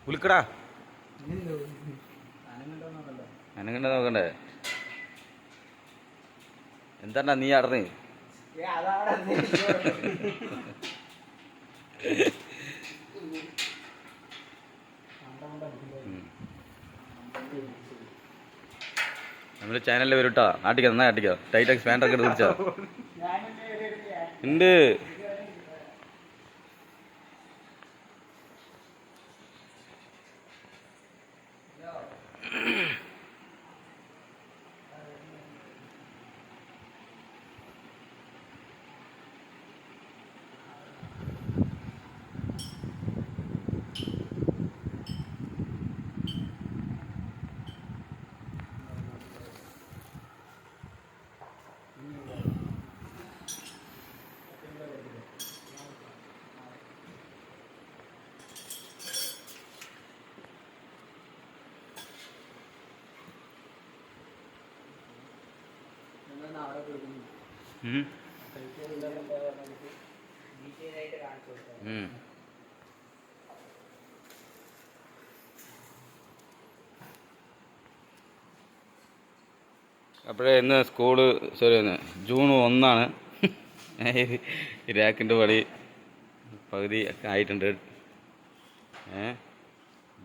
വിളിക്കടാ, അനങ്ങണ്ട നോക്കണ്ടേ? എന്താണ്ടാ നീ അടന്ന്? നമ്മുടെ ചാനലിൽ വരും കേട്ടോ. നാട്ടിക്കോ, നന്നായി നാട്ടിക്കോ. ടൈറ്റ് എക്സ്പാൻഡർ ഒക്കെ എടുത്ത് വിളിച്ചോ ഉണ്ട്. അപ്പോഴേ ഇന്ന് സ്കൂള് ജൂൺ 1 രാക്കിൻ്റെ പണി പകുതി ഒക്കെ ആയിട്ടുണ്ട്.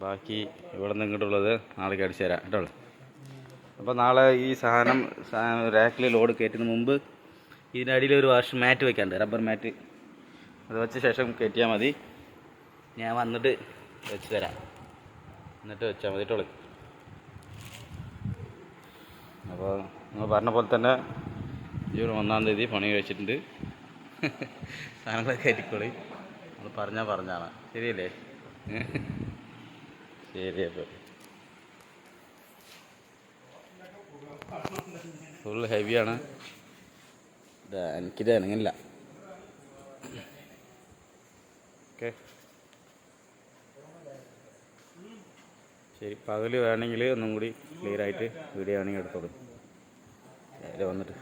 ബാക്കി ഇവിടെ നിന്ന് ഇങ്ങോട്ടുള്ളത് നാളേക്ക് അടിച്ചു തരാം കേട്ടോ. അപ്പോൾ നാളെ ഈ സാധനം റാക്കിൽ ലോഡ് കയറ്റുന്ന മുമ്പ് ഇതിൻ്റെ അടിയിൽ ഒരു വാഷ് മാറ്റ് വെക്കാണ്ട്, റബ്ബർ മാറ്റ്. അത് വെച്ച ശേഷം കയറ്റിയാൽ മതി. ഞാൻ വന്നിട്ട് വെച്ച് തരാം, എന്നിട്ട് വെച്ചാൽ മതി കേട്ടോ. അപ്പോൾ നിങ്ങൾ പറഞ്ഞ പോലെ തന്നെ ജൂൺ 1 പണി കഴിച്ചിട്ടുണ്ട്. സാധനങ്ങളൊക്കെ കയറ്റിക്കോളി, നമ്മൾ പറഞ്ഞാണ്. ശരിയല്ലേ? ശരി. അപ്പോൾ ഫുൾ ഹെവിയാണ്. എനിക്കിത് അനങ്ങില്ല. ഓക്കെ, ശരി. പകൽ വേണമെങ്കിൽ ഒന്നും കൂടി ക്ലിയർ ആയിട്ട് വീഡിയോ വേണമെങ്കിൽ എടുത്തോളൂ. വന്നിട്ട്